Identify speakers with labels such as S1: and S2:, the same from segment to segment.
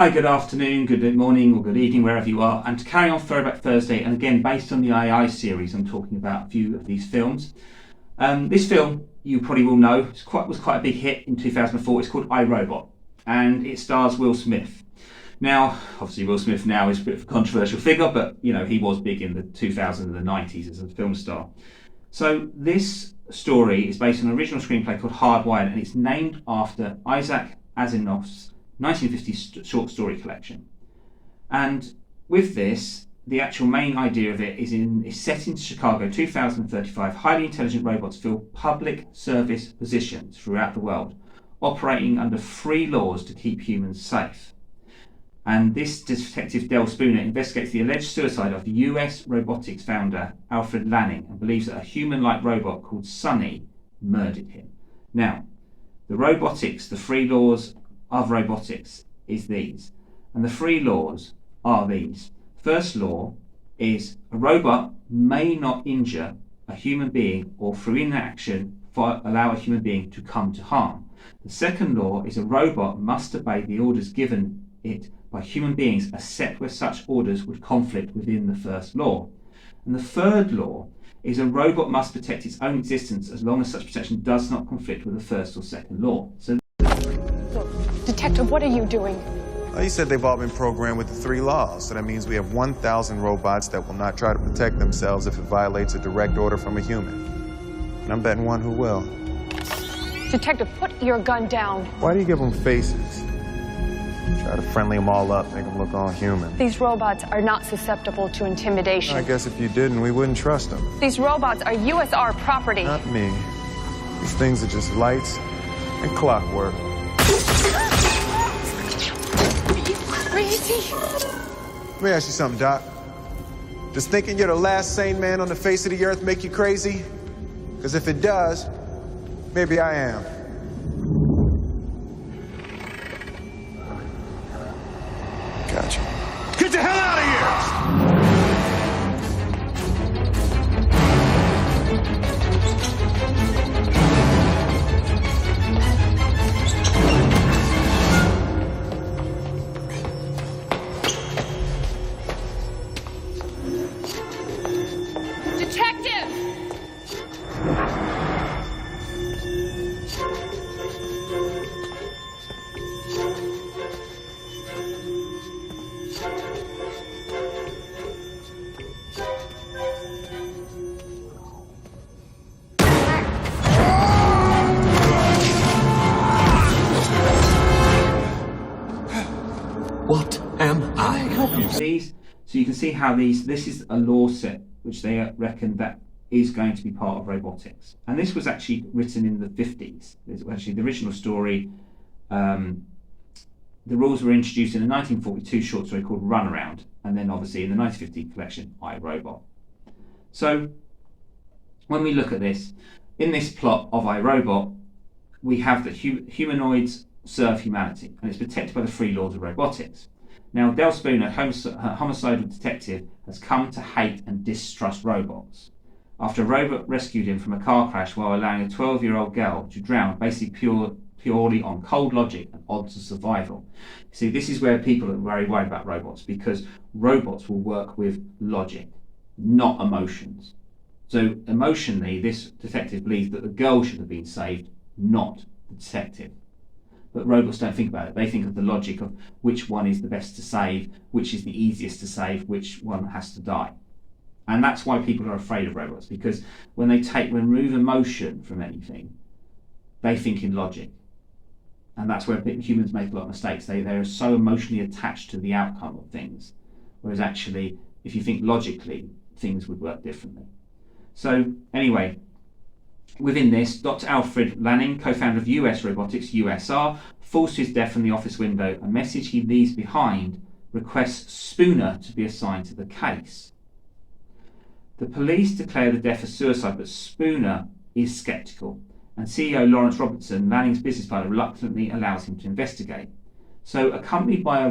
S1: Hi, good afternoon, good morning, or good evening, wherever you are. And to carry on Throwback Thursday, and again, based on the AI series, I'm talking about a few of these films. This film, you probably will know, was quite a big hit in 2004. It's called I, Robot, and it stars Will Smith. Now, obviously, Will Smith now is a bit of a controversial figure, but he was big in the 2000s and the 90s as a film star. So this story is based on an original screenplay called Hardwired, and it's named after Isaac Asimov's 1950 short story collection. And with this, the actual main idea of it is set in Chicago 2035. Highly intelligent robots fill public service positions throughout the world, operating under three laws to keep humans safe. And this detective delspooner investigates the alleged suicide of US robotics founder Alfred Lanning and believes that a human-like robot called Sonny murdered him. Now, the three laws of robotics is these, and the three laws are these. First law is a robot may not injure a human being or through inaction allow a human being to come to harm. The second law is a robot must obey the orders given it by human beings except where such orders would conflict within the first law. And the third law is a robot must protect its own existence as long as such protection does not conflict with the first or second law. So
S2: Detective, what are you doing?
S3: Well, you said they've all been programmed with the three laws, so that means we have 1,000 robots that will not try to protect themselves if it violates a direct order from a human. And I'm betting one who will.
S2: Detective, put your gun down.
S3: Why do you give them faces? Try to friendly them all up, make them look all human.
S2: These robots are not susceptible to intimidation.
S3: I guess if you didn't, we wouldn't trust them.
S2: These robots are USR property.
S3: Not me. These things are just lights and clockwork.
S2: Are you crazy?
S3: Let me ask you something, Doc. Does thinking you're the last sane man on the face of the earth make you crazy? Because if it does, maybe I am. Gotcha. Get the hell out of here!
S2: Detective!
S4: What am I?
S1: So you can see how this is a law set which they reckon that is going to be part of robotics. And this was actually written in the 50s. It's actually the original story. The rules were introduced in a 1942 short story called Runaround, and then obviously in the 1950 collection, I, Robot. So when we look at this, in this plot of I, Robot, we have that humanoids serve humanity, and it's protected by the three laws of robotics. Now, delspooner, a homicidal detective, has come to hate and distrust robots after a robot rescued him from a car crash while allowing a 12-year-old girl to drown, basically purely on cold logic and odds of survival. See, this is where people are very worried about robots, because robots will work with logic, not emotions. So emotionally, this detective believes that the girl should have been saved, not the detective. But robots don't think about it. They think of the logic of which one is the best to save, which is the easiest to save, which one has to die. And that's why people are afraid of robots, because when they remove emotion from anything, they think in logic. And that's where humans make a lot of mistakes. They're so emotionally attached to the outcome of things. Whereas actually, if you think logically, things would work differently. So anyway, within this, Dr. Alfred Lanning, co-founder of US Robotics, USR, falls to his death from the office window. A message he leaves behind requests Spooner to be assigned to the case. The police declare the death a suicide, but Spooner is sceptical, and CEO Lawrence Robertson, Lanning's business partner, reluctantly allows him to investigate. So, accompanied by a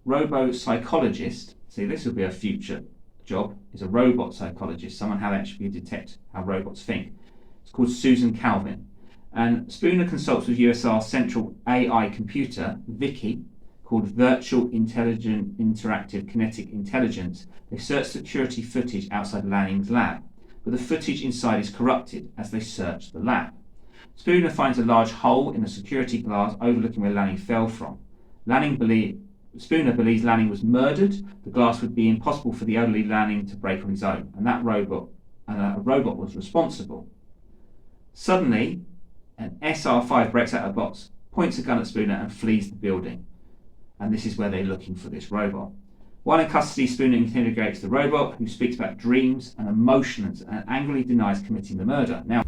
S1: robo-psychologist, see, this will be a future job, is a robot psychologist, someone how they actually detect how robots think. It's called susanclavin. And Spooner consults with USR Central AI computer, Vicky, called Virtual Intelligent Interactive Kinetic Intelligence, they search security footage outside Lanning's lab, but the footage inside is corrupted as they search the lab. Spooner finds a large hole in the security glass overlooking where Lanning fell from. Spooner believes Lanning was murdered. The glass would be impossible for the elderly Lanning to break on his own, and a robot was responsible. Suddenly, an SR5 breaks out of the box, points a gun at Spooner and flees the building. And this is where they're looking for this robot. While in custody, Spooner interrogates the robot, who speaks about dreams and emotions and angrily denies committing the murder. Now,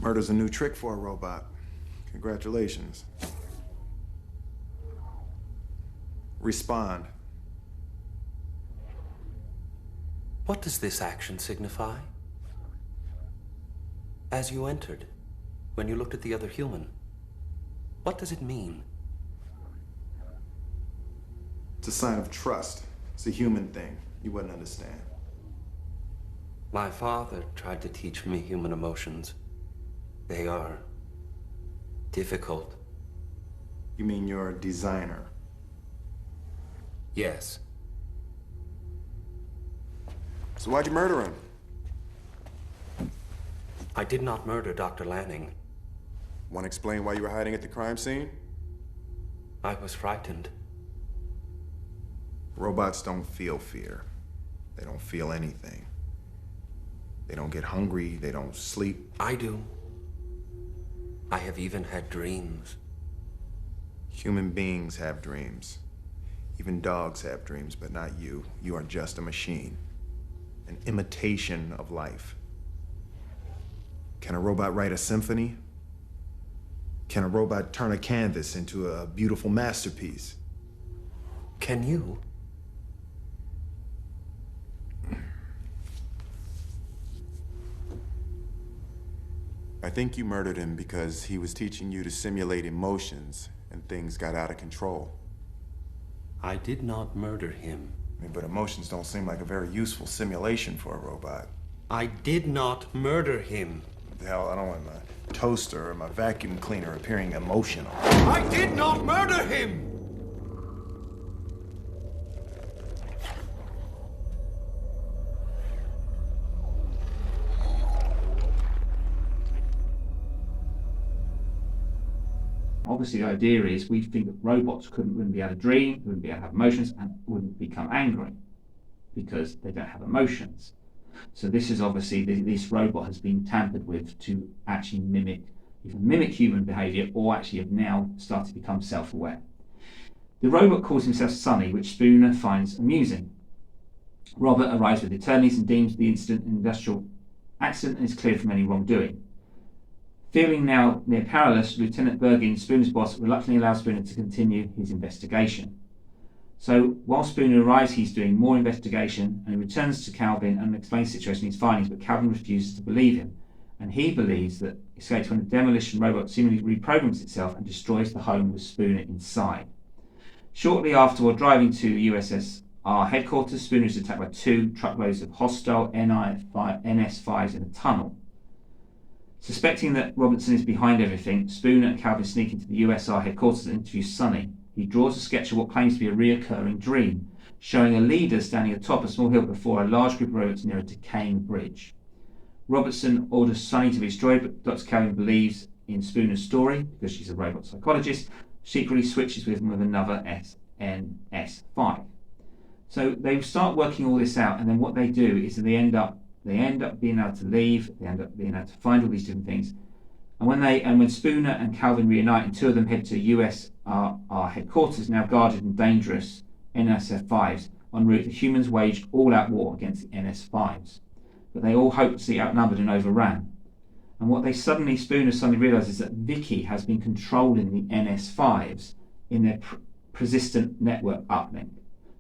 S3: Murder's a new trick for a robot. Congratulations. Respond.
S4: What does this action signify? As you entered, when you looked at the other human, what does it mean?
S3: It's a sign of trust. It's a human thing. You wouldn't understand.
S4: My father tried to teach me human emotions. They are difficult.
S3: You mean you're a designer?
S4: Yes.
S3: So why'd you murder him?
S4: I did not murder Dr. Lanning.
S3: Want to explain why you were hiding at the crime scene?
S4: I was frightened.
S3: Robots don't feel fear. They don't feel anything. They don't get hungry. They don't sleep.
S4: I do. I have even had dreams.
S3: Human beings have dreams. Even dogs have dreams, but not you. You are just a machine. An imitation of life. Can a robot write a symphony? Can a robot turn a canvas into a beautiful masterpiece?
S4: Can you?
S3: I think you murdered him because he was teaching you to simulate emotions and things got out of control.
S4: I did not murder him.
S3: But emotions don't seem like a very useful simulation for a robot.
S4: I did not murder him.
S3: What the hell, I don't want my toaster or my vacuum cleaner appearing emotional.
S4: I did not murder him!
S1: obviously the idea is we think that robots wouldn't be able to dream, wouldn't be able to have emotions, and wouldn't become angry because they don't have emotions. So this is obviously, this robot has been tampered with to actually mimic human behaviour, or actually have now started to become self-aware. The robot calls himself Sonny, which Spooner finds amusing. Robert arrives with attorneys and deems the incident an industrial accident and is cleared from any wrongdoing. Feeling now near powerless, Lieutenant Bergin, Spooner's boss, reluctantly allows Spooner to continue his investigation. So while Spooner arrives, he's doing more investigation, and he returns to Calvin and explains the situation and his findings, but Calvin refuses to believe him, and he believes that escapes when the demolition robot seemingly reprograms itself and destroys the home with Spooner inside. Shortly after, while driving to USSR headquarters, Spooner is attacked by 2 truckloads of hostile NS5s in a tunnel. Suspecting that Robertson is behind everything, Spooner and Calvin sneak into the USR headquarters and interview Sonny. He draws a sketch of what claims to be a reoccurring dream, showing a leader standing atop a small hill before a large group of robots near a decaying bridge. Robertson orders Sonny to be destroyed, but Dr. Calvin believes in Spooner's story because she's a robot psychologist. Secretly switches with him with another NS5. So they start working all this out, and then what they do is they end up being able to leave. They end up being able to find all these different things. And when Spooner and Calvin reunite, and 2 of them head to USR headquarters, now guarded and dangerous NSF5s, en route, the humans waged all-out war against the NS5s. But they all hopelessly outnumbered and overran. And what Spooner suddenly realises is that Vicky has been controlling the NS5s in their persistent network uplink.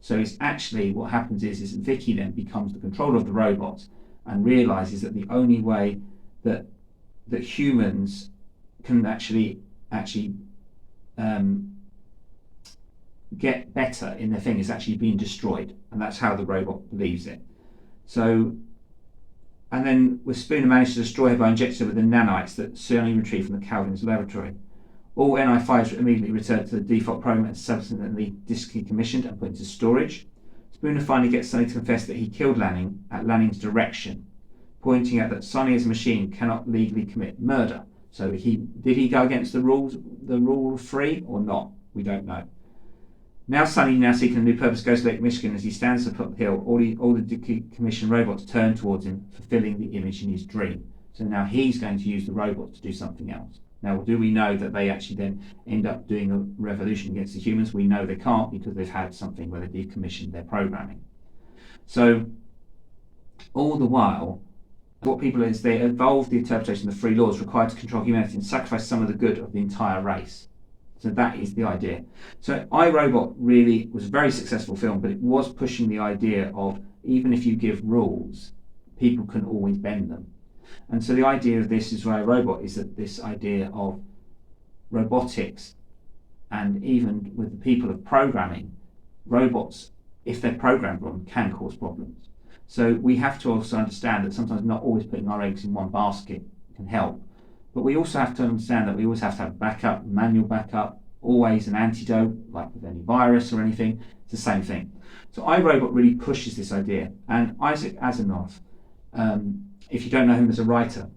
S1: So it's actually, what happens is Vicky then becomes the controller of the robots, and realizes that the only way that humans can actually get better in their thing is actually being destroyed, and that's how the robot believes it. So, and then Spooner managed to destroy her by injecting her with the nanites that Sonny retrieved from the Calvin's laboratory. All NI5s were immediately returned to the default program and subsequently decommissioned and put into storage. Spooner finally gets Sonny to confess that he killed Lanning at Lanning's direction, pointing out that Sonny as a machine cannot legally commit murder. So did he go against the rule of three or not? We don't know. Now Sonny, now seeking a new purpose, goes to Lake Michigan. As he stands up the hill, all the decommissioned robots turn towards him, fulfilling the image in his dream. So now he's going to use the robots to do something else. Now, do we know that they actually then end up doing a revolution against the humans? We know they can't, because they've had something where they decommissioned their programming. So all the while, what people is they evolved the interpretation of the three laws required to control humanity and sacrifice some of the good of the entire race. So that is the idea. So I, Robot really was a very successful film, but it was pushing the idea of even if you give rules, people can always bend them. And so the idea of this is I, Robot is that this idea of robotics, and even with the people of programming, robots, if they're programmed wrong, can cause problems. So we have to also understand that sometimes not always putting our eggs in one basket can help. But we also have to understand that we always have to have backup, manual backup, always an antidote, like with any virus or anything. It's the same thing. So iRobot really pushes this idea. And Isaac Asimov, if you don't know him as a writer,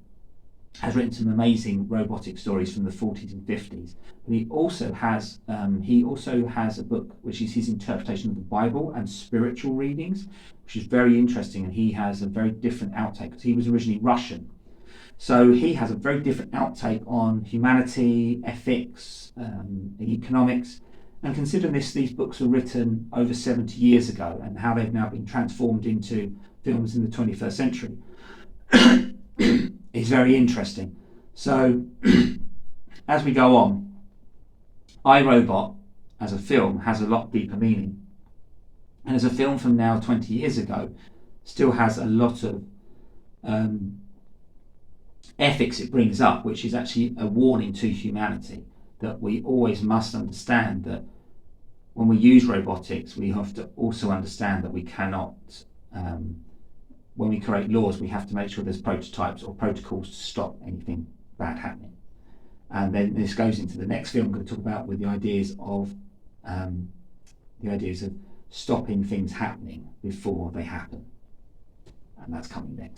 S1: has written some amazing robotic stories from the 40s and 50s. But he also has a book which is his interpretation of the Bible and spiritual readings, which is very interesting. And he has a very different outtake because he was originally Russian. So he has a very different outtake on humanity, ethics, economics. And considering these books were written over 70 years ago and how they've now been transformed into films in the 21st century, is very interesting. So as we go on, iRobot as a film has a lot deeper meaning. And as a film from now 20 years ago, still has a lot of ethics it brings up, which is actually a warning to humanity that we always must understand that when we use robotics, we have to also understand that we cannot, when we create laws, we have to make sure there's prototypes or protocols to stop anything bad happening. And then this goes into the next film I'm going to talk about with the ideas of stopping things happening before they happen. And that's coming next.